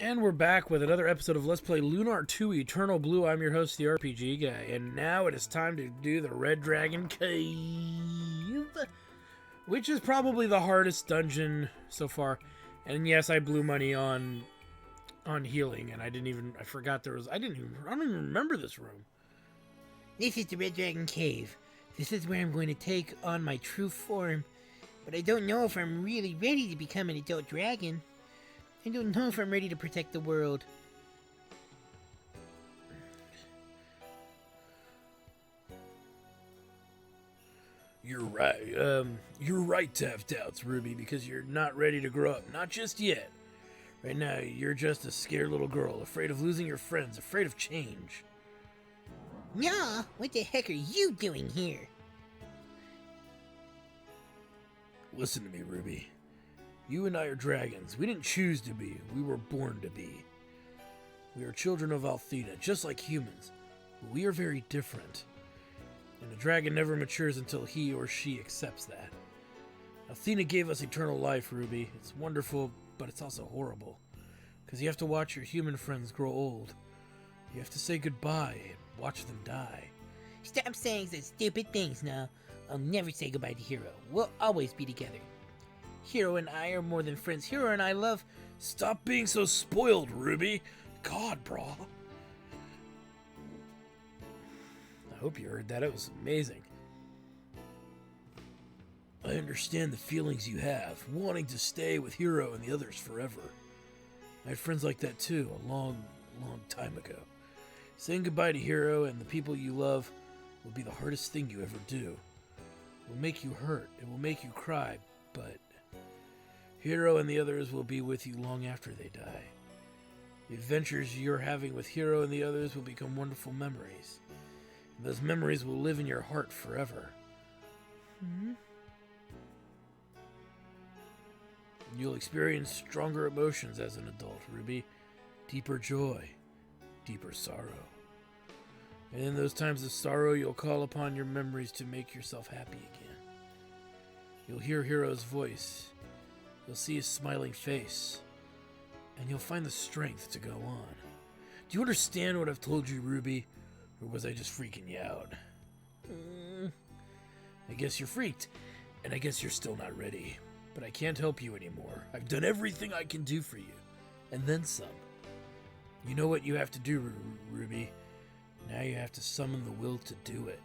And we're back with another episode of Let's Play Lunar 2 Eternal Blue. I'm your host, the RPG Guy, and now it is time to do the Red Dragon Cave, which is probably the hardest dungeon so far. And yes, I blew money on healing, and I don't even remember this room. This is the Red Dragon Cave. This is where I'm going to take on my true form, but I don't know if I'm really ready to become an adult dragon. I don't know if I'm ready to protect the world. You're right. You're right to have doubts, Ruby, because you're not ready to grow up. Not just yet. Right now, you're just a scared little girl, afraid of losing your friends, afraid of change. No, what the heck are you doing here? Listen to me, Ruby. You and I are dragons. We didn't choose to be. We were born to be. We are children of Althena, just like humans. But we are very different. And a dragon never matures until he or she accepts that. Althena gave us eternal life, Ruby. It's wonderful, but it's also horrible. Because you have to watch your human friends grow old. You have to say goodbye and watch them die. Stop saying such stupid things now. I'll never say goodbye to Hero. We'll always be together. Hero and I are more than friends. Hero and I love... Stop being so spoiled, Ruby. God, brah. I hope you heard that. It was amazing. I understand the feelings you have, wanting to stay with Hero and the others forever. I had friends like that too, a long, long time ago. Saying goodbye to Hero and the people you love will be the hardest thing you ever do. It will make you hurt. It will make you cry, but... Hero and the others will be with you long after they die. The adventures you're having with Hero and the others will become wonderful memories. And those memories will live in your heart forever. You'll experience stronger emotions as an adult, Ruby. Deeper joy, deeper sorrow. And in those times of sorrow, you'll call upon your memories to make yourself happy again. You'll hear Hero's voice. You'll see his smiling face, and you'll find the strength to go on. Do you understand what I've told you, Ruby? Or was I just freaking you out? I guess you're freaked, and I guess you're still not ready. But I can't help you anymore. I've done everything I can do for you, and then some. You know what you have to do, Ruby. Now you have to summon the will to do it.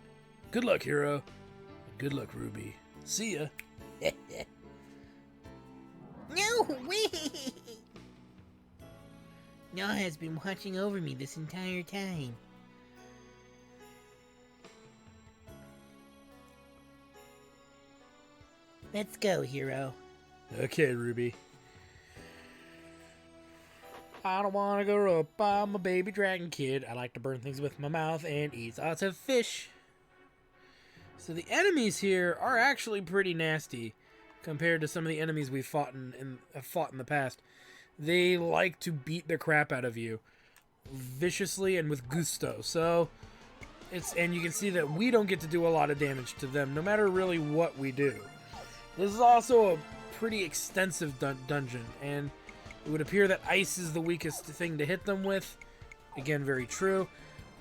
Good luck, Hero. And good luck, Ruby. See ya. No, wait! Noah has been watching over me this entire time. Let's go, Hero. Okay, Ruby. I don't want to grow up. I'm a baby dragon kid. I like to burn things with my mouth and eat lots of fish. So the enemies here are actually pretty nasty compared to some of the enemies we've fought in the past. They like to beat the crap out of you viciously and with gusto. So and you can see that we don't get to do a lot of damage to them, no matter really what we do. This is also a pretty extensive dungeon, and it would appear that ice is the weakest thing to hit them with. Again, very true.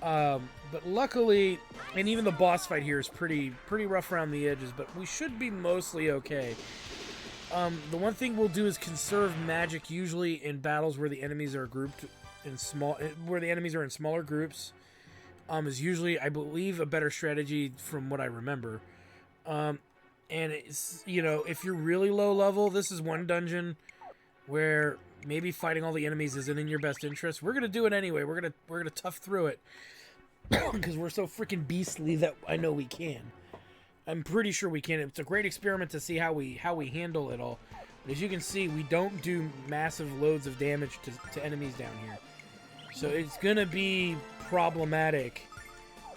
But luckily, and even the boss fight here is pretty rough around the edges, but we should be mostly okay. The one thing we'll do is conserve magic, usually in battles where the enemies are grouped in smaller groups. Is usually, I believe, a better strategy from what I remember. And it's, if you're really low level, this is one dungeon where maybe fighting all the enemies isn't in your best interest. We're gonna do it anyway. We're gonna tough through it because we're so freaking beastly that I know we can. I'm pretty sure we can. It's a great experiment to see how we handle it all. But as you can see, we don't do massive loads of damage to enemies down here. So it's gonna be problematic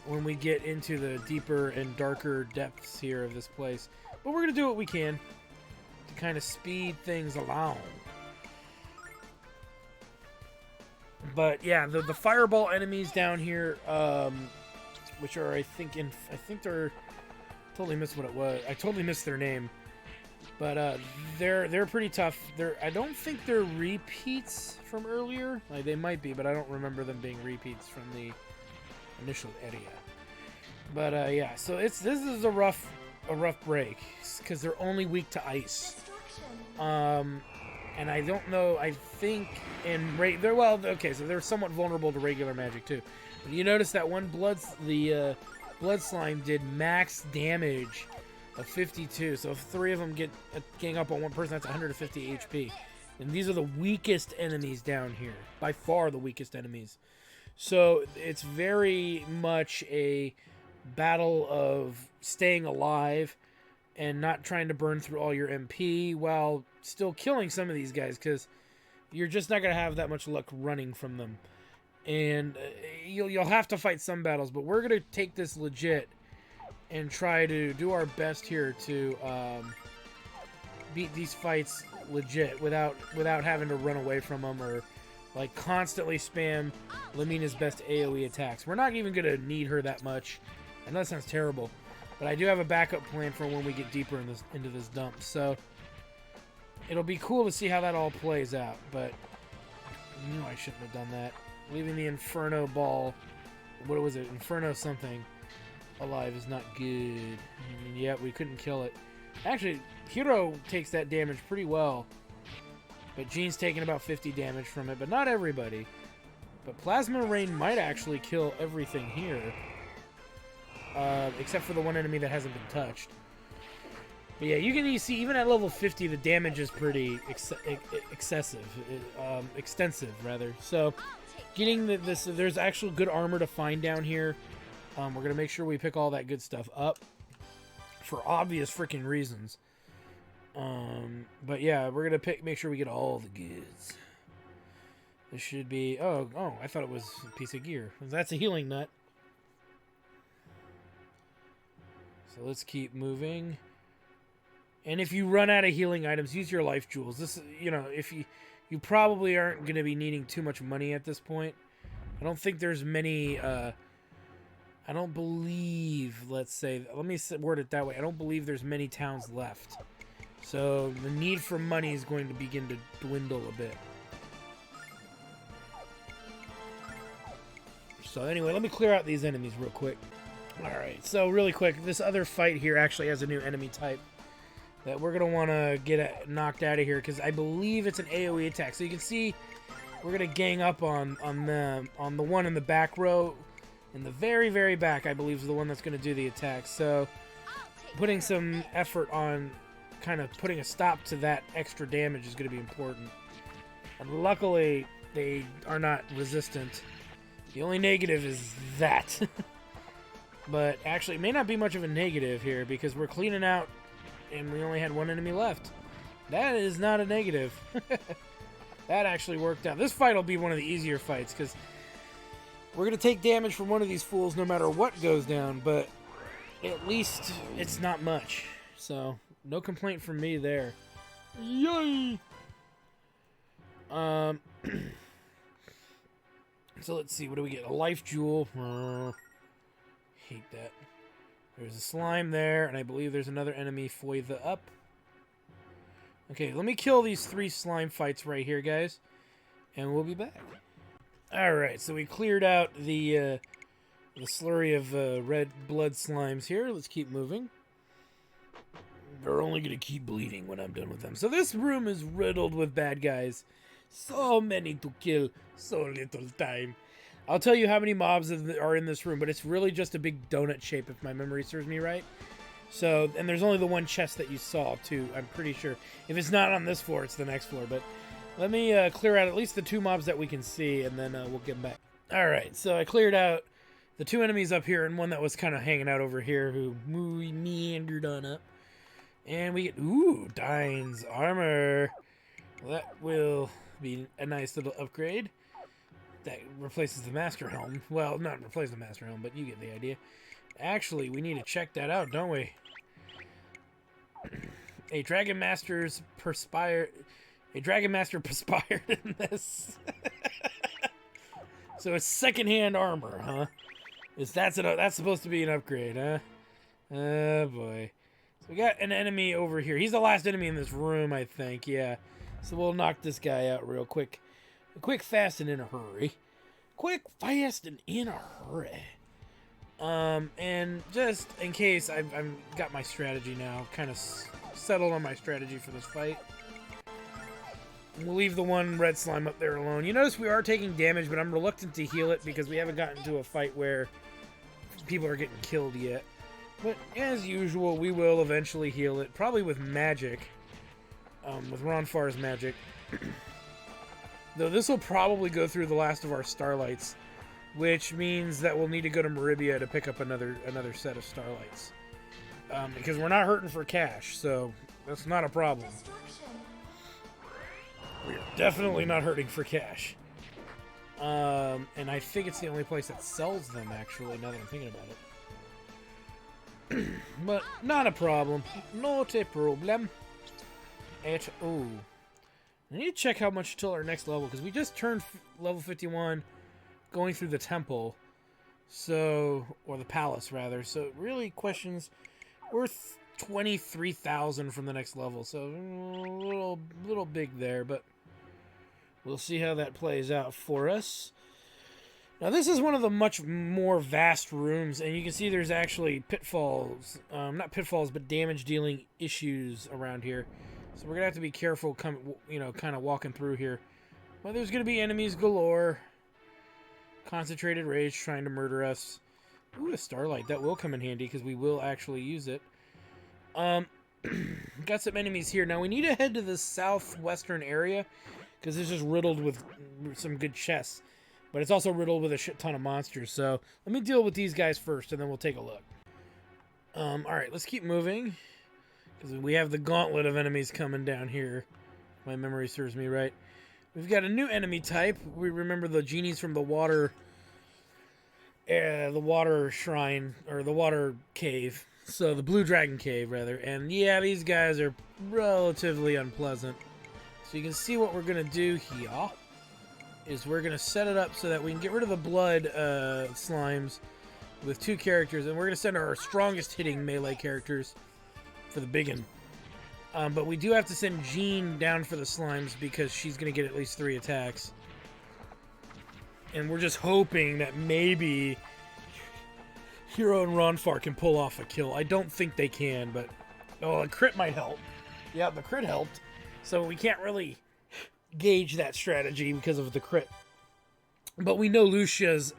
when we get into the deeper and darker depths here of this place. But we're gonna do what we can to kind of speed things along. But yeah, the fireball enemies down here, which are I think they're totally missed what it was. I totally missed their name. But they're pretty tough. I don't think they're repeats from earlier. Like, they might be, but I don't remember them being repeats from the initial area. But yeah, so this is a rough break because they're only weak to ice. And I don't know. I think they're okay. So they're somewhat vulnerable to regular magic too. But you notice that one blood slime did max damage of 52. So if 3 of them gang up on one person, that's 150 HP. And these are the weakest enemies down here, by far the weakest enemies. So it's very much a battle of staying alive and not trying to burn through all your MP while still killing some of these guys, because you're just not going to have that much luck running from them. And you'll have to fight some battles, but we're going to take this legit and try to do our best here to beat these fights legit without having to run away from them or like constantly spam Lamina's best AoE attacks. We're not even going to need her that much. I know that sounds terrible, but I do have a backup plan for when we get deeper into this dump. So it'll be cool to see how that all plays out, but I knew I shouldn't have done that. Leaving the Inferno ball, what was it, Inferno something, alive is not good. I mean, yeah, we couldn't kill it. Actually, Hiro takes that damage pretty well, but Jean's taking about 50 damage from it, but not everybody. But Plasma Rain might actually kill everything here, except for the one enemy that hasn't been touched. But yeah, you see, even at level 50, the damage is pretty extensive, rather. So, getting there's actual good armor to find down here. We're going to make sure we pick all that good stuff up for obvious freaking reasons. But yeah, we're going to make sure we get all the goods. This should be... Oh, I thought it was a piece of gear. That's a healing nut. So let's keep moving. And if you run out of healing items, use your life jewels. This, if you probably aren't going to be needing too much money at this point. I don't think there's many... I don't believe, let's say, let me word it that way. I don't believe there's many towns left. So the need for money is going to begin to dwindle a bit. So anyway, let me clear out these enemies real quick. Alright, so really quick, this other fight here actually has a new enemy type that we're going to want to get knocked out of here, because I believe it's an AoE attack. So you can see we're going to gang up on the one in the back row. In the very, very back, I believe, is the one that's going to do the attack. So putting some effort on kind of putting a stop to that extra damage is going to be important. And luckily, they are not resistant. The only negative is that. But actually, it may not be much of a negative here, because we're cleaning out and we only had one enemy left. That is not a negative. That actually worked out. This fight will be one of the easier fights, because we're going to take damage from one of these fools no matter what goes down, but at least it's not much. So, no complaint from me there. Yay! So let's see, what do we get? A life jewel. Hate that. There's a slime there, and I believe there's another enemy further up. Okay, let me kill these 3 slime fights right here, guys, and we'll be back. Alright, so we cleared out the slurry of red blood slimes here. Let's keep moving. They're only going to keep bleeding when I'm done with them. So this room is riddled with bad guys. So many to kill, so little time. I'll tell you how many mobs are in this room, but it's really just a big donut shape if my memory serves me right. So, and there's only the one chest that you saw, too, I'm pretty sure. If it's not on this floor, it's the next floor, but... Let me clear out at least the 2 mobs that we can see, and then we'll get them back. Alright, so I cleared out the 2 enemies up here, and one that was kind of hanging out over here, who meandered on up. And we get, ooh, Dine's armor. Well, that will be a nice little upgrade. That replaces the Master Helm. Well, not replace the Master Helm, but you get the idea. Actually, we need to check that out, don't we? A Dragon Master perspired in this. So it's secondhand armor, huh? That's supposed to be an upgrade, huh? Oh boy. So we got an enemy over here. He's the last enemy in this room, I think. Yeah. So we'll knock this guy out real quick. Quick, fast, and in a hurry. Quick, fast, and in a hurry. And just in case, I've got my strategy now. Kind of settled on my strategy for this fight. We'll leave the one red slime up there alone. You notice we are taking damage, but I'm reluctant to heal it because we haven't gotten to a fight where people are getting killed yet. But as usual, we will eventually heal it, probably with magic, with Ronfar's magic. Though this will probably go through the last of our starlights, which means that we'll need to go to Maribia to pick up another set of starlights. Because we're not hurting for cash, so that's not a problem. We're definitely not hurting for cash. And I think it's the only place that sells them, actually, now that I'm thinking about it. But not a problem. Not a problem at all. I need to check how much till our next level, because we just turned level 51 going through the temple. So, or the palace, rather. So, it really questions... We're 23,000 from the next level, so a little big there, but we'll see how that plays out for us. Now, this is one of the much more vast rooms, and you can see there's actually pitfalls, not pitfalls, but damage-dealing issues around here. So we're going to have to be careful, kind of walking through here. Well, there's going to be enemies galore. Concentrated rage trying to murder us. Ooh, a starlight. That will come in handy, because we will actually use it. Got some enemies here. Now, we need to head to the southwestern area, because it's just riddled with some good chests. But it's also riddled with a shit ton of monsters. So, let me deal with these guys first, and then we'll take a look. Alright, let's keep moving. Because we have the gauntlet of enemies coming down here. My memory serves me right. We've got a new enemy type. We remember the genies from the water shrine, or the water cave. So, the blue dragon cave, rather. And yeah, these guys are relatively unpleasant. So you can see what we're going to do here is we're going to set it up so that we can get rid of the blood slimes with 2 characters. And we're going to send our strongest hitting melee characters for the biggin. But we do have to send Jean down for the slimes because she's going to get at least 3 attacks. And we're just hoping that maybe Hero and Ronfar can pull off a kill. I don't think they can, but... Oh, a crit might help. Yeah, the crit helped. So we can't really gauge that strategy because of the crit. But we know Lucia's,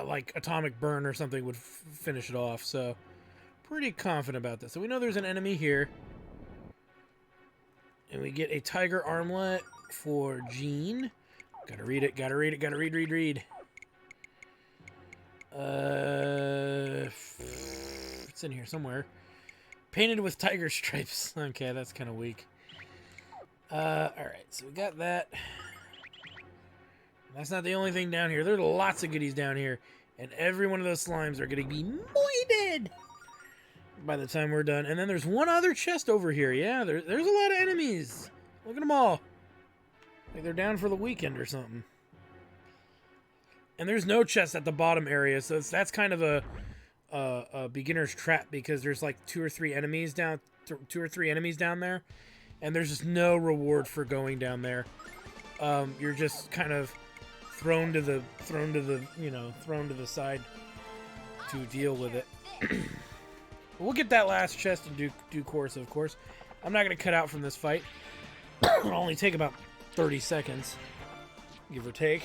like, atomic burn or something would finish it off, so... Pretty confident about this. So we know there's an enemy here. And we get a tiger armlet for Jean. Gotta read it, gotta read it, gotta read. It's in here somewhere. Painted with tiger stripes. Okay, that's kind of weak. Alright, so we got that. That's not the only thing down here. There's lots of goodies down here. And every one of those slimes are going to be moided by the time we're done. And then there's one other chest over here. Yeah, there's a lot of enemies. Look at them all. Like they're down for the weekend or something. And there's no chest at the bottom area, so that's kind of a beginner's trap because there's like 2 or 3 enemies down there, and there's just no reward for going down there. You're just kind of thrown to the side to deal with it. We'll get that last chest in due course, of course. I'm not going to cut out from this fight. It'll only take about 30 seconds, give or take.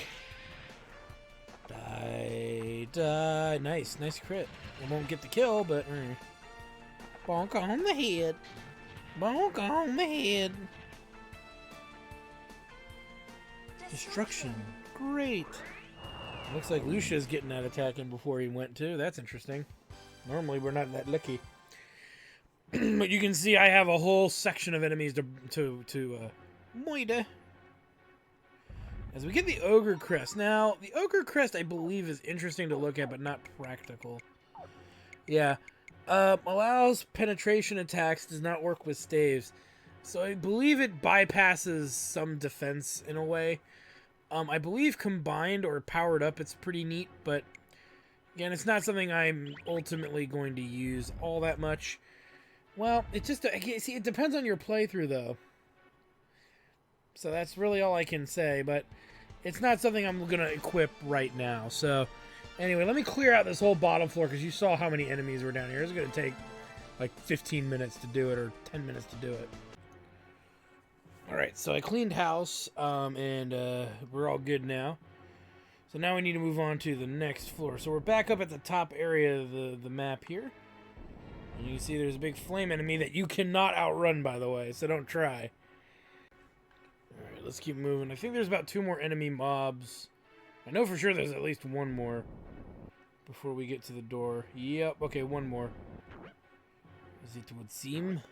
Die. Nice crit. I won't get the kill, but... Bonk on the head. Bonk on the head. Destruction. Great. Looks like Lucia's getting that attack in before he went too. That's interesting. Normally we're not that lucky. But you can see I have a whole section of enemies to moida. As we get the Ogre Crest. Now, the Ogre Crest, I believe, is interesting to look at, but not practical. Yeah. Allows penetration attacks, does not work with staves. So I believe it bypasses some defense in a way. I believe combined or powered up, it's pretty neat, but again, it's not something I'm ultimately going to use all that much. Well, it just see. It depends on your playthrough, though. So that's really all I can say. But it's not something I'm gonna equip right now. So anyway, let me clear out this whole bottom floor because you saw how many enemies were down here. It's gonna take like 15 minutes to do it, or 10 minutes to do it. All right, so I cleaned house, and we're all good now. So now we need to move on to the next floor. So we're back up at the top area of the map here. And you can see there's a big flame enemy that you cannot outrun, by the way, so don't try. Alright, let's keep moving. I think there's about 2 more enemy mobs. I know for sure there's at least 1 more before we get to the door. Yep, okay, 1 more. As it would seem.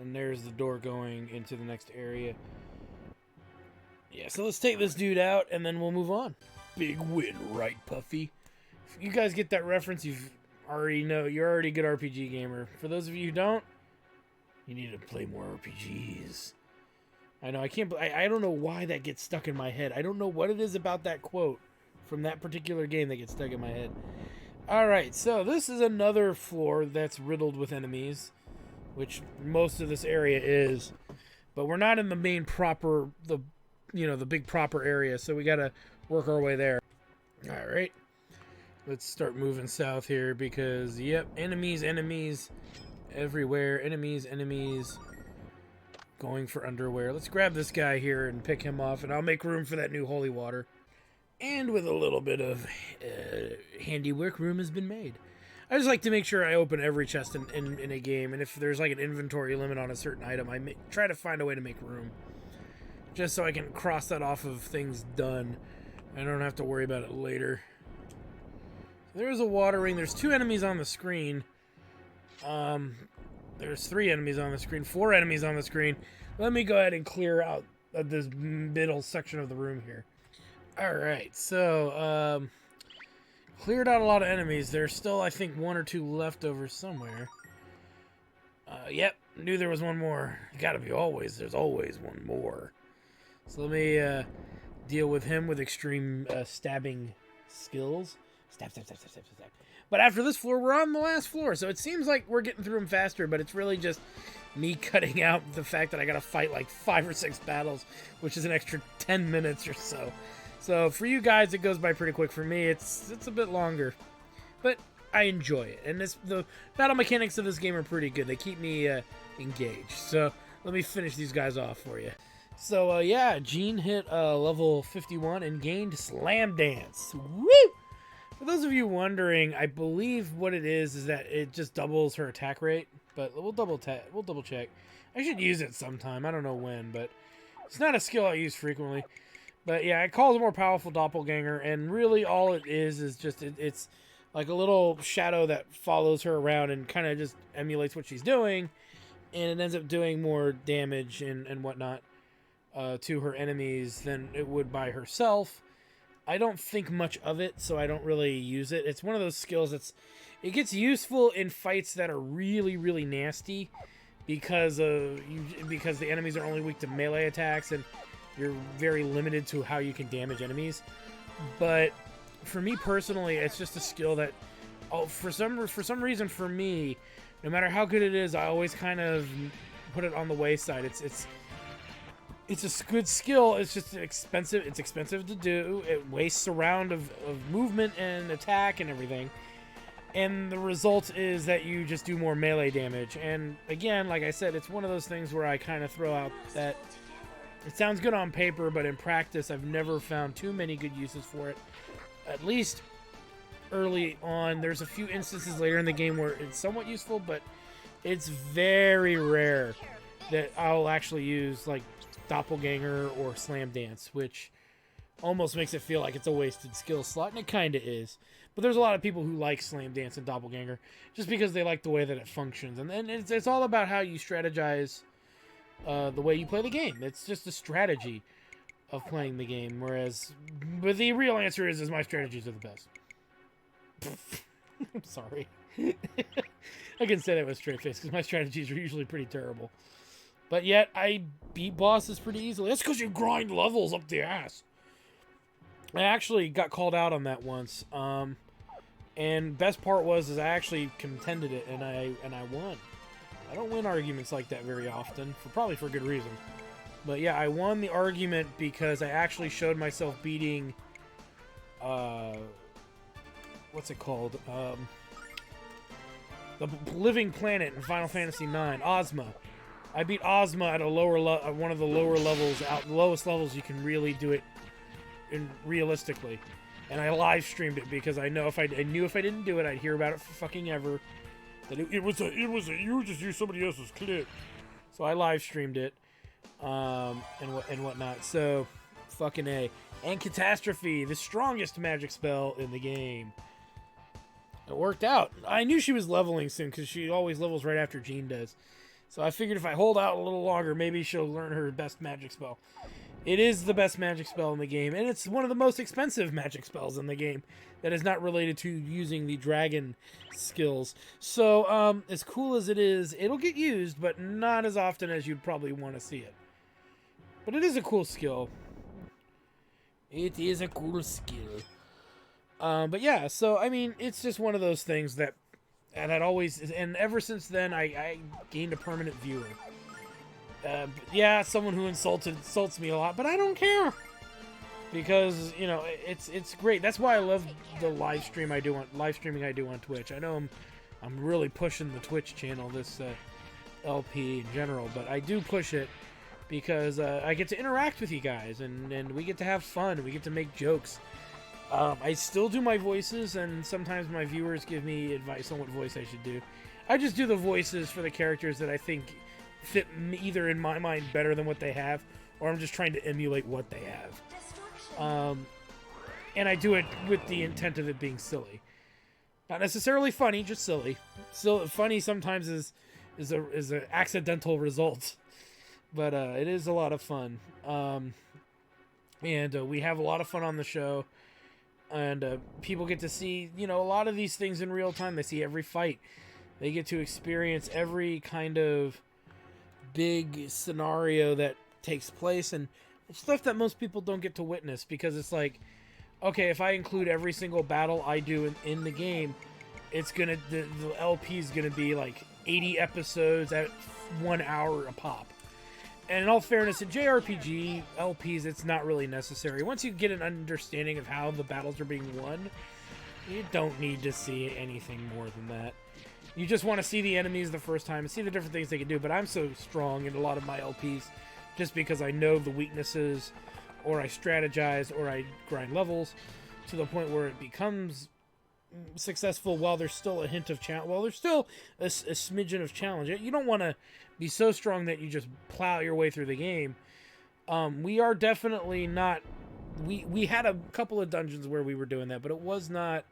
And there's the door going into the next area. Yeah, so let's take this dude out, and then we'll move on. Big win, right, Puffy? If you guys get that reference, you're already a good RPG gamer. For those of you who don't, you need to play more RPGs. I know, I don't know why that gets stuck in my head. I don't know what it is about that quote from that particular game that gets stuck in my head. Alright, so this is another floor that's riddled with enemies, which most of this area is. But we're not in the main proper, the big proper area, so we gotta work our way there. Alright. Let's start moving south here because, yep, enemies everywhere. Enemies. Going for underwear. Let's grab this guy here and pick him off, and I'll make room for that new holy water. And with a little bit of handiwork, room has been made. I just like to make sure I open every chest in a game, and if there's like an inventory limit on a certain item, I try to find a way to make room. Just so I can cross that off of things done. I don't have to worry about it later. There's a water ring. There's 2 enemies on the screen. There's 3 enemies on the screen. 4 enemies on the screen. Let me go ahead and clear out this middle section of the room here. Alright, so, cleared out a lot of enemies. There's still, I think, 1 or 2 left over somewhere. Yep, knew there was 1 more. There's always 1 more. So let me deal with him with extreme stabbing skills. Stab. But after this floor, we're on the last floor, so it seems like we're getting through them faster, but it's really just me cutting out the fact that I gotta fight like 5 or 6 battles, which is an extra 10 minutes or so. So for you guys, it goes by pretty quick. For me, it's a bit longer, but I enjoy it. And the battle mechanics of this game are pretty good. They keep me engaged. So let me finish these guys off for you. So yeah, Jean hit level 51 and gained Slam Dance. Woo! For those of you wondering, I believe what it is that it just doubles her attack rate. But we'll double check. I should use it sometime. I don't know when, but it's not a skill I use frequently. But yeah, it calls a more powerful doppelganger, and really all it is just it's like a little shadow that follows her around and kind of just emulates what she's doing, and it ends up doing more damage and whatnot to her enemies than it would by herself. I don't think much of it, so I don't really use it. It's one of those skills it gets useful in fights that are really, really nasty because the enemies are only weak to melee attacks and you're very limited to how you can damage enemies. But for me personally, it's just a skill that, for some reason, for me, no matter how good it is, I always kind of put it on the wayside. It's a good skill. It's just expensive. It's expensive to do. It wastes a round of movement and attack and everything. And the result is that you just do more melee damage. And again, like I said, it's one of those things where I kind of throw out that it sounds good on paper, but in practice, I've never found too many good uses for it. At least early on. There's a few instances later in the game where it's somewhat useful, but it's very rare that I'll actually use like Doppelganger or Slam Dance, which almost makes it feel like it's a wasted skill slot, and it kind of is. But there's a lot of people who like Slam Dance and Doppelganger just because they like the way that it functions. And it's all about how you strategize the way you play the game. It's just a strategy of playing the game, but the real answer is my strategies are the best. I'm sorry. I can say that with a straight face because my strategies are usually pretty terrible. But yet, I beat bosses pretty easily. That's because you grind levels up the ass. I actually got called out on that once. And best part was I actually contended it, and I won. I don't win arguments like that very often, probably for good reason. But yeah, I won the argument because I actually showed myself beating, what's it called? The living planet in Final Fantasy IX, Ozma. I beat Ozma at a one of the lower levels, lowest levels you can really do it realistically. And I live streamed it because I knew if I didn't do it, I'd hear about it for fucking ever. That you just used somebody else's clip. So I live streamed it, and whatnot. So, fucking A. And Catastrophe, the strongest magic spell in the game. It worked out. I knew she was leveling soon because she always levels right after Jean does. So I figured if I hold out a little longer, maybe she'll learn her best magic spell. It is the best magic spell in the game, and it's one of the most expensive magic spells in the game that is not related to using the dragon skills. So, as cool as it is, it'll get used, but not as often as you'd probably want to see it. But it is a cool skill. It is a cool skill. But yeah, so, I mean, it's just one of those things that always is, and ever since then, I gained a permanent viewer. Yeah, someone who insults me a lot, but I don't care. Because, you know, it's great. That's why I love the live streaming I do on Twitch. I know I'm really pushing the Twitch channel, this LP in general, but I do push it because I get to interact with you guys, and we get to have fun, we get to make jokes. I still do my voices, and sometimes my viewers give me advice on what voice I should do. I just do the voices for the characters that I think fit either in my mind better than what they have, or I'm just trying to emulate what they have. And I do it with the intent of it being silly. Not necessarily funny, just silly. So funny sometimes is an accidental result. But it is a lot of fun. And we have a lot of fun on the show. And people get to see, you know, a lot of these things in real time. They see every fight. They get to experience every kind of big scenario that takes place, and it's stuff that most people don't get to witness, because it's like, okay, if I include every single battle I do in the game, it's gonna the LP is gonna be like 80 episodes at 1 hour a pop. And in all fairness, in JRPG LPs, it's not really necessary. Once you get an understanding of how the battles are being won, you don't need to see anything more than that. You just want to see the enemies the first time and see the different things they can do. But I'm so strong in a lot of my LPs just because I know the weaknesses, or I strategize, or I grind levels to the point where it becomes successful while there's still a hint of challenge. Well, there's still a smidgen of challenge. You don't want to be so strong that you just plow your way through the game. We are definitely not... We had a couple of dungeons where we were doing that, but it was not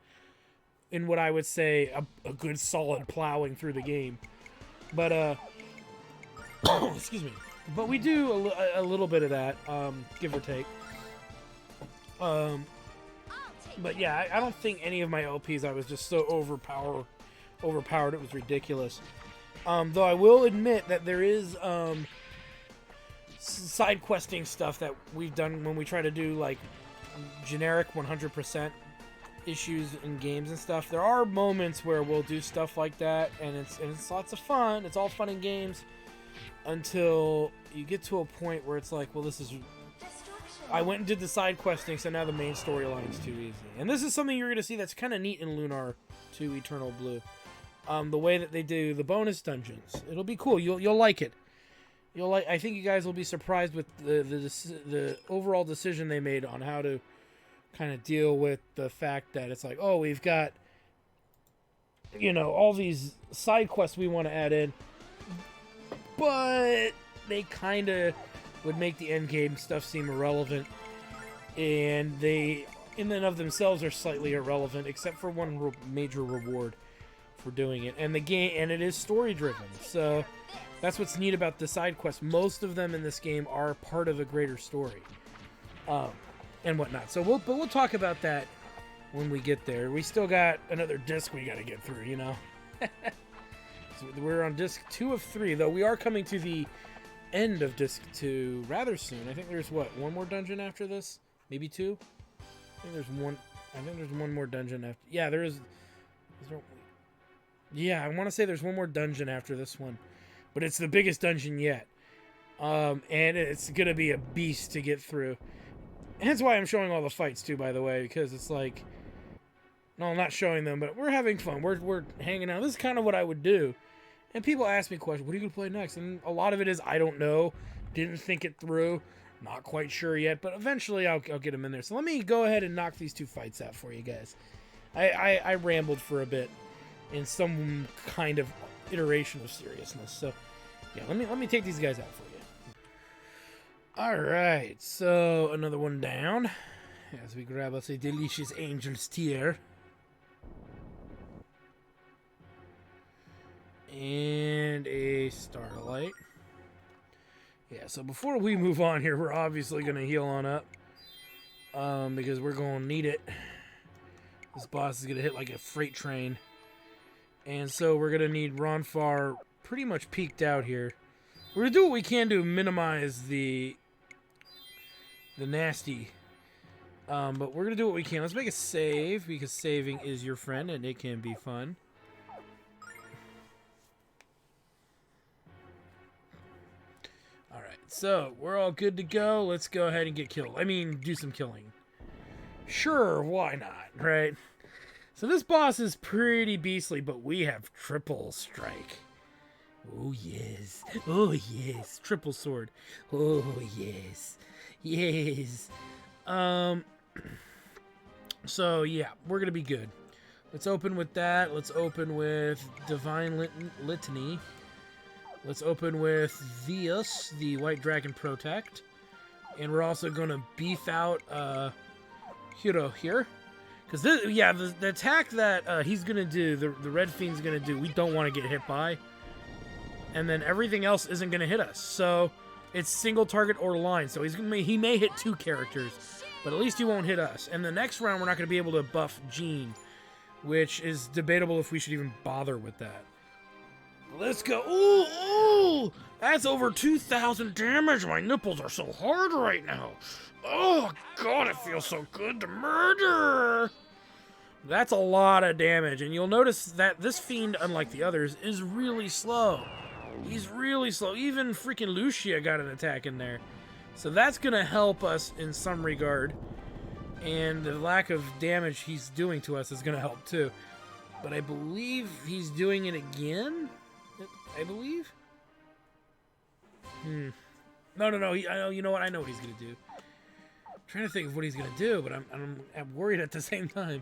in what I would say a good solid plowing through the game. But excuse me. But we do a little bit of that, give or take. But yeah, I don't think any of my LPs I was just so overpowered it was ridiculous. Though I will admit that there is side questing stuff that we've done when we try to do like generic 100% issues in games and stuff. There are moments where we'll do stuff like that, and it's lots of fun. It's all fun and games until you get to a point where it's like, well, this is... I went and did the side questing, so now the main storyline's too easy. And this is something you're going to see that's kind of neat in Lunar 2 Eternal Blue. The way that they do the bonus dungeons. It'll be cool. You'll like it. I think you guys will be surprised with the overall decision they made on how to kind of deal with the fact that it's like, oh, we've got, you know, all these side quests we want to add in, but they kind of would make the end game stuff seem irrelevant, and they in and of themselves are slightly irrelevant, except for one major reward for doing it. And the game, and it is story driven, so that's what's neat about the side quests. Most of them in this game are part of a greater story, and whatnot. So we'll talk about that when we get there. We still got another disc we got to get through, you know. So we're on disc 2 of 3, though we are coming to the end of disc 2 rather soon. I think there's one more dungeon after this, maybe 2. I think there's one more dungeon after. Yeah, there is Is there... Yeah, I want to say there's one more dungeon after this one. But it's the biggest dungeon yet. And it's going to be a beast to get through. And that's why I'm showing all the fights, too, by the way. Because it's like... No, I'm not showing them, but we're having fun. We're hanging out. This is kind of what I would do. And people ask me questions, what are you going to play next? And a lot of it is, I don't know. Didn't think it through. Not quite sure yet, but eventually I'll get them in there. So let me go ahead and knock these two fights out for you guys. I rambled for a bit in some kind of iteration of seriousness. So, yeah, let me take these guys out for you. Alright, so another one down. As we grab us a delicious angel's tear. And a starlight. Yeah, so before we move on here, we're obviously going to heal on up. Because we're going to need it. This boss is going to hit like a freight train. And so we're going to need Ronfar pretty much peaked out here. We're going to do what we can to minimize the nasty. But we're going to do what we can. Let's make a save, because saving is your friend and it can be fun. Alright, so we're all good to go. Let's go ahead and get killed. I mean, do some killing. Sure, why not, right? So this boss is pretty beastly, but we have triple strike. Oh, yes. Oh, yes. Triple sword. Oh, yes. Yes. So, yeah, we're going to be good. Let's open with that. Let's open with Divine Litany. Let's open with Theus, the White Dragon Protect. And we're also going to beef out Hiro here. Because, yeah, the attack that he's going to do, the Red Fiend's going to do, we don't want to get hit by. And then everything else isn't going to hit us. So, it's single target or line. So, he may hit two characters. But at least he won't hit us. And the next round, we're not going to be able to buff Jean. Which is debatable if we should even bother with that. Let's go. Ooh, ooh! That's over 2,000 damage. My nipples are so hard right now. Oh, God, it feels so good to murder. That's a lot of damage. And you'll notice that this fiend, unlike the others, is really slow. He's really slow. Even freaking Lucia got an attack in there. So that's going to help us in some regard. And the lack of damage he's doing to us is going to help too. But I believe he's doing it again? I believe? No. You know what? I know what he's going to do. I'm trying to think of what he's going to do, but I'm worried at the same time.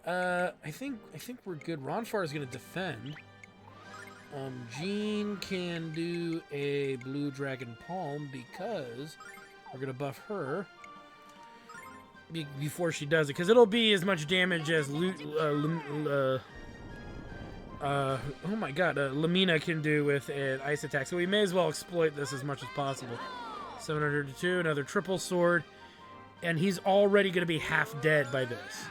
I think we're good. Ronfar is going to defend. Jean can do a Blue Dragon Palm because we're going to buff her before she does it, because it'll be as much damage as oh my god, Lamina can do with an ice attack, so we may as well exploit this as much as possible. 702, another triple sword, and he's already going to be half dead by this.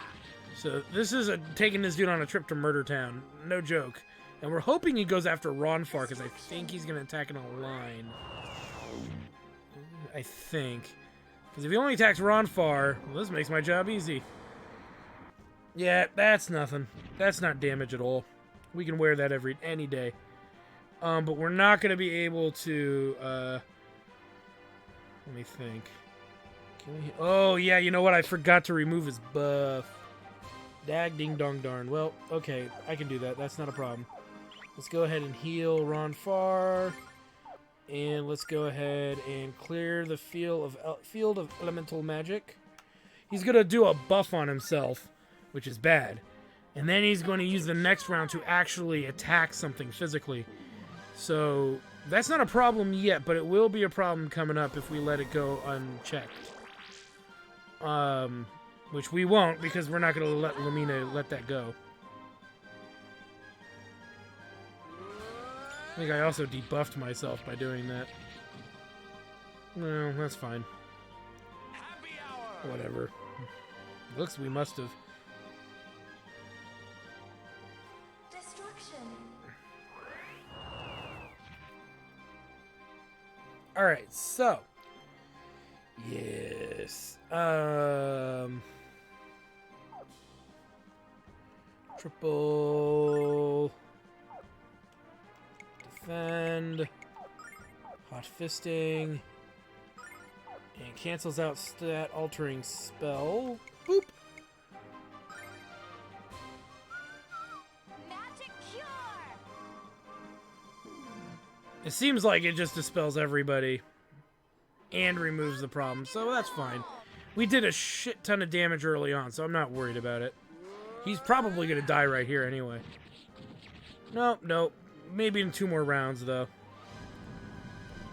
So this is taking this dude on a trip to Murder Town, no joke. And we're hoping he goes after Ronfar, because I think he's going to attack in a line. I think. Because if he only attacks Ronfar, well, this makes my job easy. Yeah, that's nothing. That's not damage at all. We can wear that any day. But we're not going to be able to... let me think. Can we... Oh, yeah, you know what? I forgot to remove his buff. Dag, ding, dong, darn. Well, okay, I can do that. That's not a problem. Let's go ahead and heal Ronfar. And let's go ahead and clear the field of elemental magic. He's going to do a buff on himself, which is bad. And then he's going to use the next round to actually attack something physically. So that's not a problem yet, but it will be a problem coming up if we let it go unchecked. Which we won't, because we're not going to let Lamina let that go. I think I also debuffed myself by doing that. No, that's fine. Whatever. Looks we must have. Destruction. Alright, so. Yes. Triple defend, hot fisting, and cancels out stat altering spell. Boop. Magic cure. It seems like it just dispels everybody and removes the problem, so that's fine. We did a shit ton of damage early on, so I'm not worried about it. He's probably gonna die right here anyway. Nope. Maybe in 2 more rounds, though.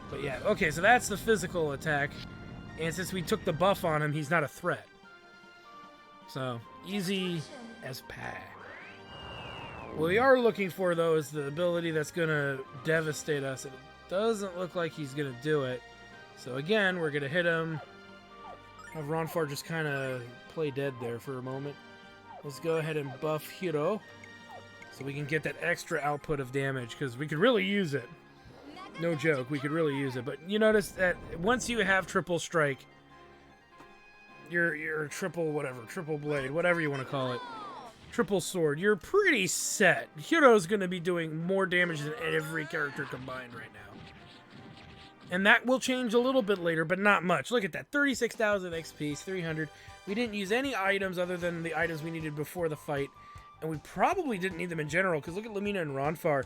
But yeah, okay, so that's the physical attack. And since we took the buff on him, he's not a threat. So, easy as pie. What we are looking for, though, is the ability that's gonna devastate us. It doesn't look like he's gonna do it. So again, we're gonna hit him. Have Ronfar just kind of play dead there for a moment. Let's go ahead and buff Hiro so we can get that extra output of damage, because we could really use it. No joke, we could really use it. But you notice that once you have triple strike, your triple whatever, triple blade, whatever you want to call it, triple sword, you're pretty set. Hiro's going to be doing more damage than every character combined right now. And that will change a little bit later, but not much. Look at that, 36,000 XP, 300. We didn't use any items other than the items we needed before the fight. And we probably didn't need them in general, because look at Lamina and Ronfar.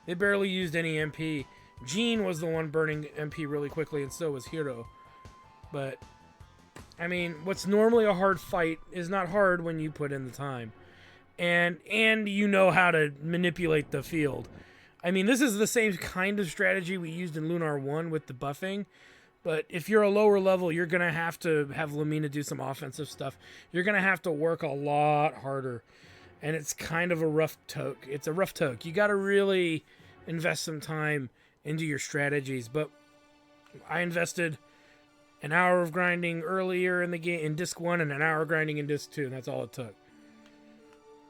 They barely used any MP. Jean was the one burning MP really quickly, and so was Hiro. But, I mean, what's normally a hard fight is not hard when you put in the time. And you know how to manipulate the field. I mean, this is the same kind of strategy we used in Lunar 1 with the buffing. But if you're a lower level, you're going to have Lamina do some offensive stuff. You're going to have to work a lot harder. And it's kind of a rough toke. It's a rough toke. You got to really invest some time into your strategies. But I invested an hour of grinding earlier in the game in Disc 1 and an hour grinding in Disc 2. And that's all it took.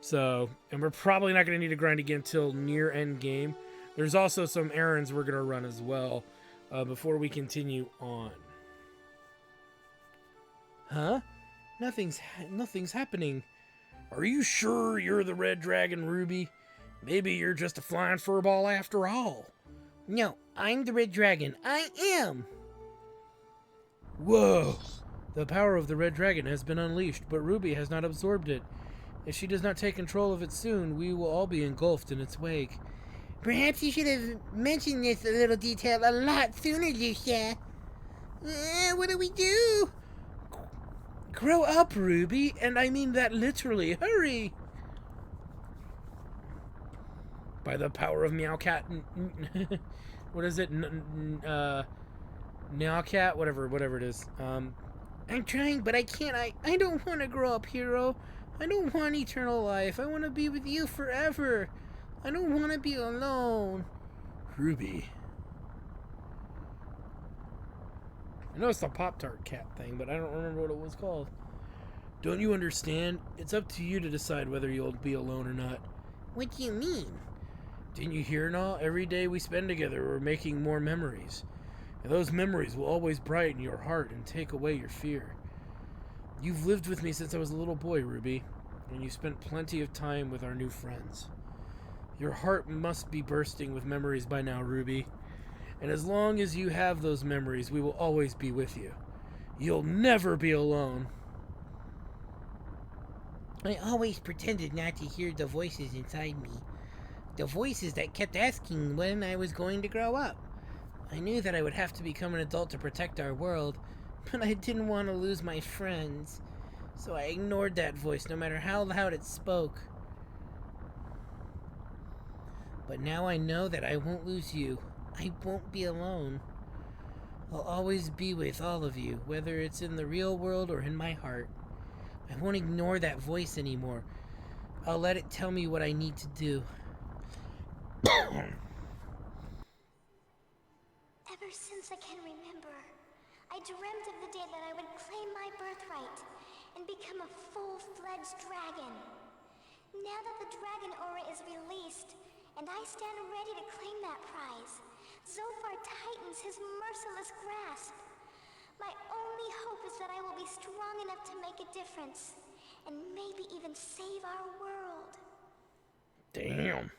So, and we're probably not going to need to grind again till near end game. There's also some errands we're going to run as well before we continue on. Huh? Nothing's happening. Are you sure you're the Red Dragon, Ruby? Maybe you're just a flying furball after all. No, I'm the Red Dragon. I am! Whoa! The power of the Red Dragon has been unleashed, but Ruby has not absorbed it. If she does not take control of it soon, we will all be engulfed in its wake. Perhaps you should have mentioned this little detail a lot sooner, Lucia. What do we do? Grow up, Ruby, and I mean that literally. Hurry! By the power of Meowcat. What is it? Meowcat? Whatever it is. I'm trying, but I can't. I don't want to grow up, Hiro. I don't want eternal life. I want to be with you forever. I don't want to be alone. Ruby. I know it's the Pop-Tart cat thing, but I don't remember what it was called. Don't you understand? It's up to you to decide whether you'll be alone or not. What do you mean? Didn't you hear, now? Every day we spend together, we're making more memories. And those memories will always brighten your heart and take away your fear. You've lived with me since I was a little boy, Ruby, and you spent plenty of time with our new friends. Your heart must be bursting with memories by now, Ruby. And as long as you have those memories, we will always be with you. You'll never be alone. I always pretended not to hear the voices inside me. The voices that kept asking when I was going to grow up. I knew that I would have to become an adult to protect our world, but I didn't want to lose my friends. So I ignored that voice no matter how loud it spoke. But now I know that I won't lose you. I won't be alone. I'll always be with all of you, whether it's in the real world or in my heart. I won't ignore that voice anymore. I'll let it tell me what I need to do. Ever since I can remember, I dreamt of the day that I would claim my birthright and become a full-fledged dragon. Now that the dragon aura is released, and I stand ready to claim that prize, Zophar tightens his merciless grasp. My only hope is that I will be strong enough to make a difference, and maybe even save our world. Damn.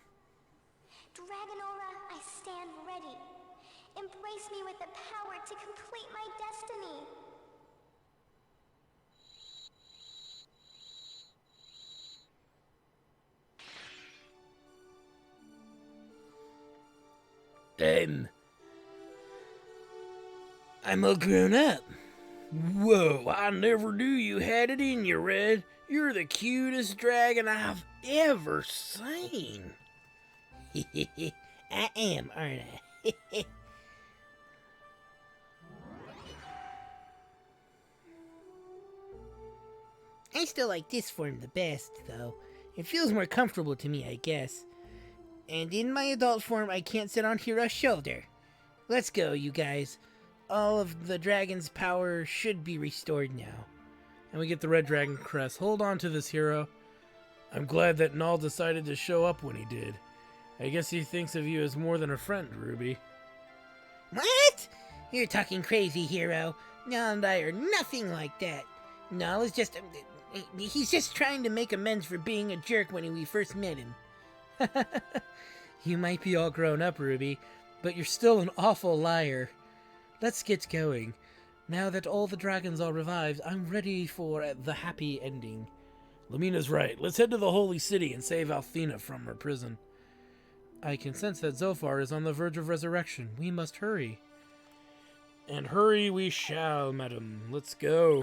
Dragonora, I stand ready. Embrace me with the power to complete my destiny. I'm all grown up. Whoa, I never knew you had it in you, Red. You're the cutest dragon I've ever seen. I am, aren't I? I still like this form the best, though. It feels more comfortable to me, I guess. And in my adult form, I can't sit on Hero's shoulder. Let's go, you guys. All of the dragon's power should be restored now. And we get the red dragon crest. Hold on to this, hero. I'm glad that Null decided to show up when he did. I guess he thinks of you as more than a friend, Ruby. What? You're talking crazy, Hero. Null and I are nothing like that. Null is just... he's just trying to make amends for being a jerk when we first met him. You might be all grown up, Ruby, but you're still an awful liar. Let's get going. Now that all the dragons are revived, I'm ready for the happy ending. Lumina's right. Let's head to the Holy City and save Althena from her prison. I can sense that Zophar is on the verge of resurrection. We must hurry. And hurry we shall, madam. Let's go.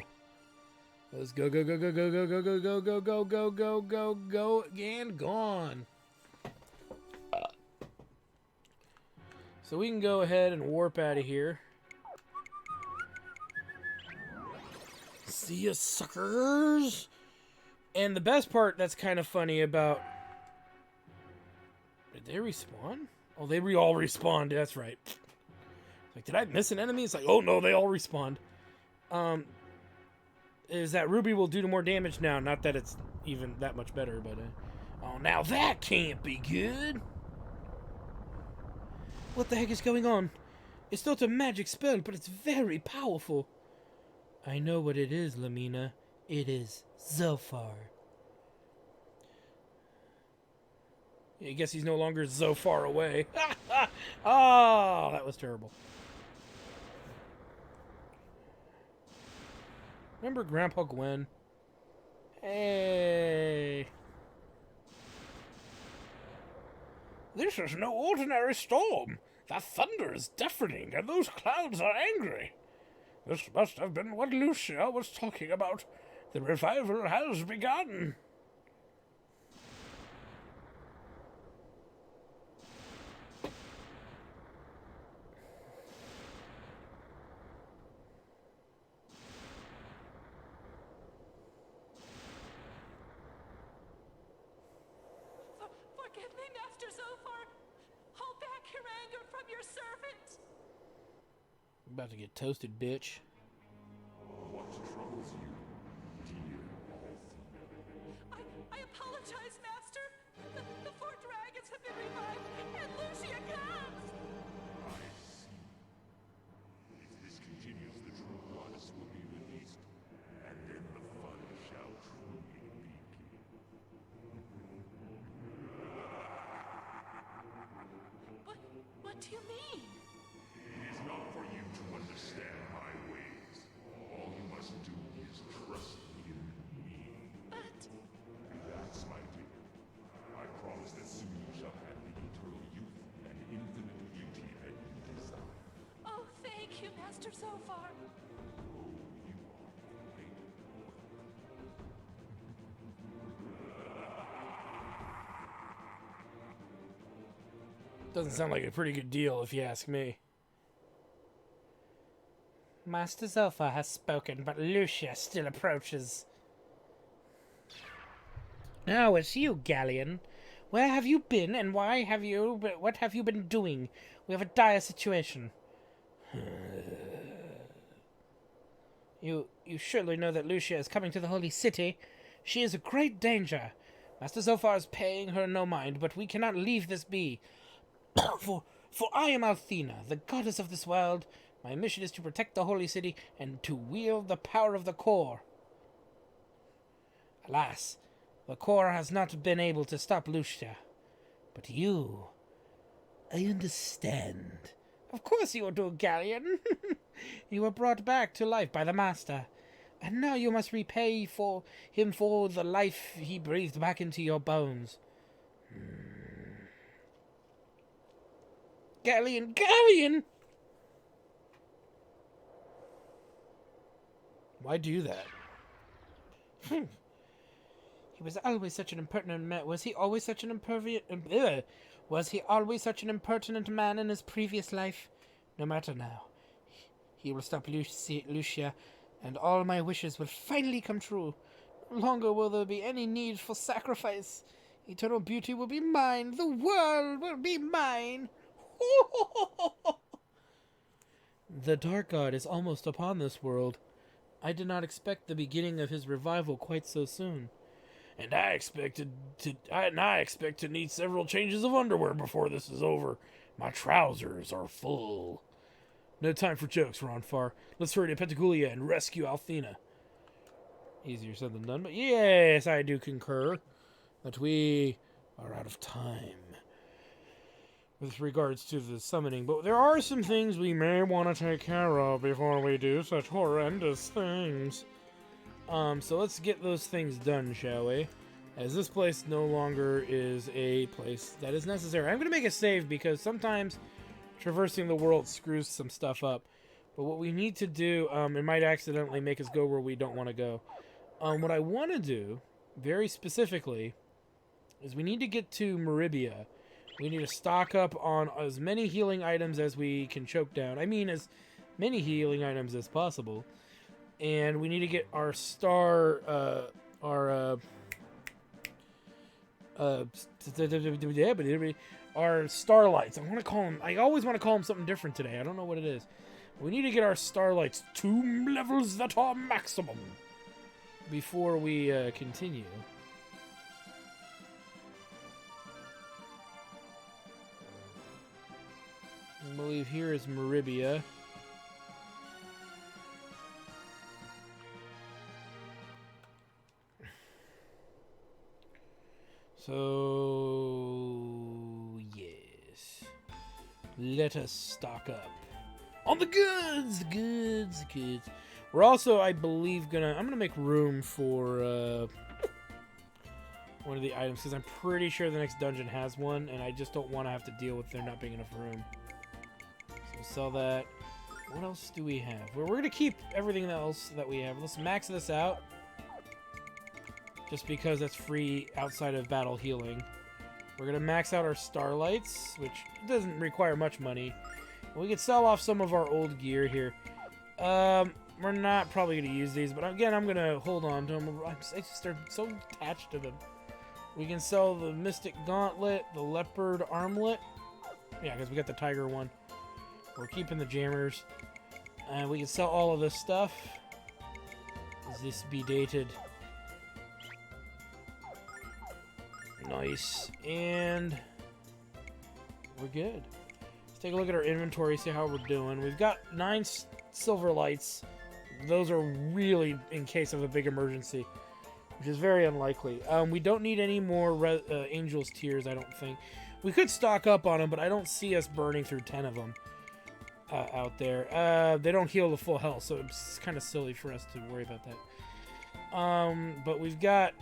Let's go, go, go, go, go, go, go, go, go, go, go, go, go, go, go, and gone. So we can go ahead and warp out of here. See ya, suckers! And the best part that's kind of funny about... Did they respawn? Oh, they all respawned. That's right. Like, did I miss an enemy? It's like, oh no, they all respawned. Is that Ruby will do more damage now. Not that it's even that much better, but... oh, now that can't be good! What the heck is going on? It's not a magic spell, but it's very powerful. I know what it is, Lamina. It is Zophar. I guess he's no longer so far away. Oh, that was terrible. Remember Grandpa Gwen? Hey. This is no ordinary storm. The thunder is deafening, and those clouds are angry. This must have been what Lucia was talking about. The revival has begun. Forgive me, Master Zophar. Hold back your anger from your servant. About to get toasted, bitch. What troubles you, dear Althena? I apologize, Master. The four dragons have been revived, and Lucia comes. I see. If this continues, the true goddess will be released, and then the fun shall truly begin. What do you mean? It is not for you to understand my ways. All you must do is trust in me. But That's my deal. I promise that soon you shall have the eternal youth and infinite beauty that you desire. oh, thank you, Master Zophar. Doesn't sound like a pretty good deal, if you ask me. Master Zophar has spoken, but Lucia still approaches. Now it's you, Galleon. Where have you been, and what have you been doing? We have a dire situation. You surely know that Lucia is coming to the Holy City. She is a great danger. Master Zophar is paying her no mind, but we cannot leave this be. For I am Althena, the goddess of this world. My mission is to protect the Holy City and to wield the power of the core. Alas, the core has not been able to stop Lucia. But you, I understand. Of course you do, Galleon. You were brought back to life by the Master, and now you must repay him for the life he breathed back into your bones. Galleon, Galleon! Why do that? He was always such an impertinent man. Was he always such an Was he always such an impertinent man in his previous life? No matter now. He will stop Lucia, and all my wishes will finally come true. No longer will there be any need for sacrifice. Eternal beauty will be mine. The world will be mine. The Dark God is almost upon this world. I did not expect the beginning of his revival quite so soon. And I expect to need several changes of underwear before this is over. My trousers are full. No time for jokes, Ronfar. Let's hurry to Pentagulia and rescue Althena. Easier said than done, but yes, I do concur that we are out of time with regards to the summoning. But there are some things we may want to take care of before we do such horrendous things. So let's get those things done, shall we? As this place no longer is a place that is necessary. I'm going to make a save because sometimes traversing the world screws some stuff up. But what we need to do, it might accidentally make us go where we don't want to go. What I want to do, very specifically, is we need to get to Meribia. We need to stock up on as many healing items as we can choke down. I mean, as many healing items as possible. And we need to get our starlights. I always want to call them something different today. I don't know what it is. We need to get our starlights to levels that are maximum before we continue. I believe here is Meribia. So, yes. Let us stock up on the goods. We're also, I believe, I'm gonna make room for one of the items because I'm pretty sure the next dungeon has one, and I just don't want to have to deal with there not being enough room. So sell that. What else do we have? We're gonna keep everything else that we have. Let's max this out. Just because that's free outside of battle healing. We're going to max out our starlights, which doesn't require much money. We could sell off some of our old gear here. We're not probably going to use these, but again, I'm going to hold on to them. I just are so attached to them. We can sell the Mystic Gauntlet, the Leopard Armlet. Yeah, because we got the Tiger one. We're keeping the Jammers. And we can sell all of this stuff. Is this be dated? Nice. And we're good. Let's take a look at our inventory, see how we're doing. We've got 9 silver lights. Those are really in case of a big emergency, which is very unlikely. We don't need any more Angel's Tears, I don't think. We could stock up on them, but I don't see us burning through 10 of them out there. They don't heal the full health, so it's kind of silly for us to worry about that. But we've got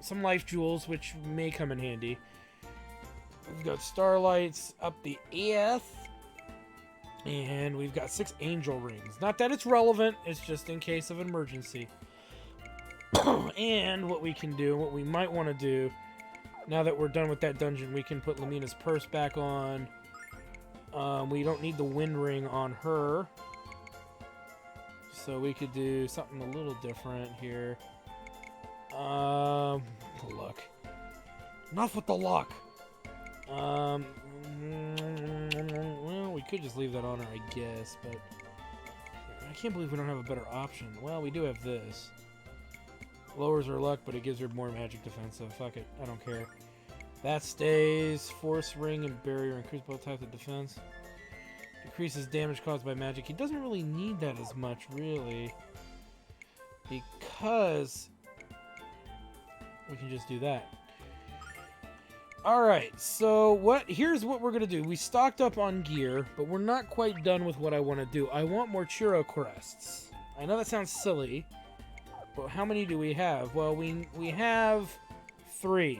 some life jewels, which may come in handy. We've got starlights up the earth, and we've got 6 angel rings. Not that it's relevant, it's just in case of emergency. And what we can do, what we might want to do, now that we're done with that dungeon, we can put Lamina's purse back on. We don't need the wind ring on her, so we could do something a little different here. The luck. Enough with the luck. Well, we could just leave that on her, I guess, but I can't believe we don't have a better option. Well, we do have this. Lowers her luck, but it gives her more magic defense, so fuck it. I don't care. That stays. Force ring and barrier increase both types of defense. Decreases damage caused by magic. He doesn't really need that as much, really, because we can just do that. Alright, so here's what we're gonna do. We stocked up on gear, but we're not quite done with what I want to do. I want more churro crests. I know that sounds silly, but how many do we have? Well, we have 3.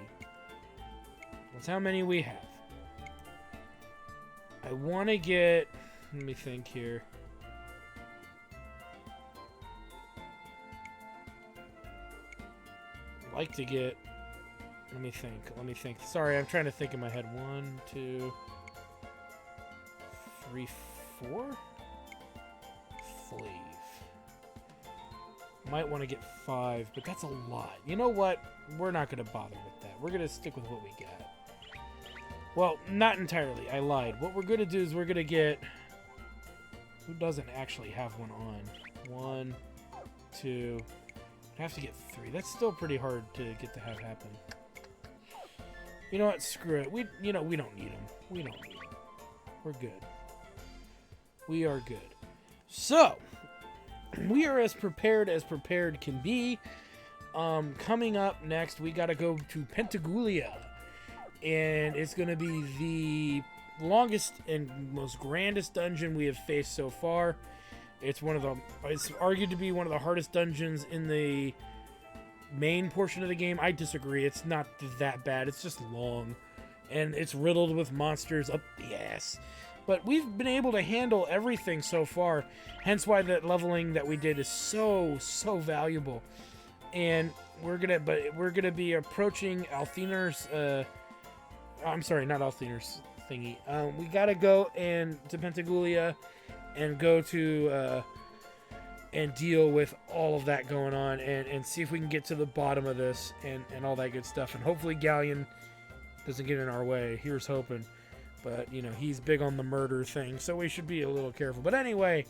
That's how many we have. I want to get... Let me think here. I'd like to get... Let me think. Sorry, I'm trying to think in my head. 1, 2, 3, 4? Flave. Might want to get 5, but that's a lot. You know what? We're not going to bother with that. We're going to stick with what we got. Well, not entirely. I lied. What we're going to do is we're going to get... Who doesn't actually have one on? 1, 2... I have to get 3. That's still pretty hard to get to have happen. You know what? Screw it. We don't need them. We don't need them. We're good. We are good. So, we are as prepared can be. Coming up next, we got to go to Pentagoulia. And it's going to be the longest and most grandest dungeon we have faced so far. It's argued to be one of the hardest dungeons in the main portion of the game. I disagree. It's not that bad. It's just long, and it's riddled with monsters up the ass. But we've been able to handle everything so far, hence why the leveling that we did is so valuable. And we're gonna be approaching Althinar's. I'm sorry, not Althinar's thingy. We gotta go to Pentagoulia and go to and deal with all of that going on and see if we can get to the bottom of this and all that good stuff. And hopefully Galleon doesn't get in our way. Here's hoping. But, you know, he's big on the murder thing, so we should be a little careful. But anyway,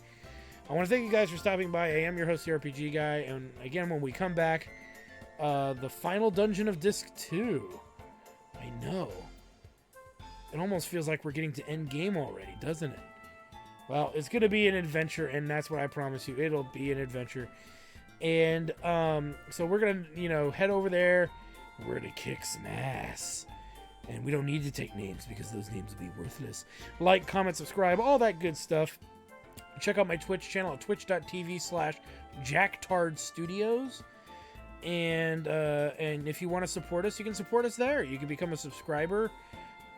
I want to thank you guys for stopping by. I am your host, the RPG Guy. And again, when we come back, the final dungeon of Disc 2. I know. It almost feels like we're getting to end game already, doesn't it? Well, it's going to be an adventure, and that's what I promise you. It'll be an adventure. And so we're going to, head over there. We're going to kick some ass. And we don't need to take names because those names will be worthless. Like, comment, subscribe, all that good stuff. Check out my Twitch channel at twitch.tv/JackTardStudios. And if you want to support us, you can support us there. You can become a subscriber.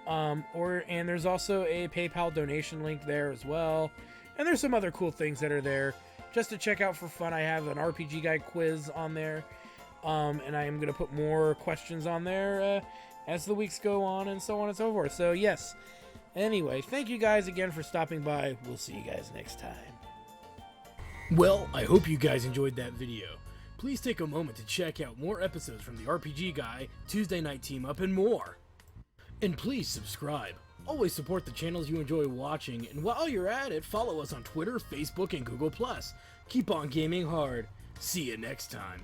And there's also a PayPal donation link there as well. And there's some other cool things that are there just to check out for fun. I have an RPG Guy quiz on there. And I am going to put more questions on there as the weeks go on and so on and so forth. So, yes. Anyway, thank you guys again for stopping by. We'll see you guys next time. Well, I hope you guys enjoyed that video. Please take a moment to check out more episodes from the RPG Guy, Tuesday Night Team Up, and more. And please subscribe. Always support the channels you enjoy watching, and while you're at it, follow us on Twitter, Facebook, and Google+. Keep on gaming hard. See you next time.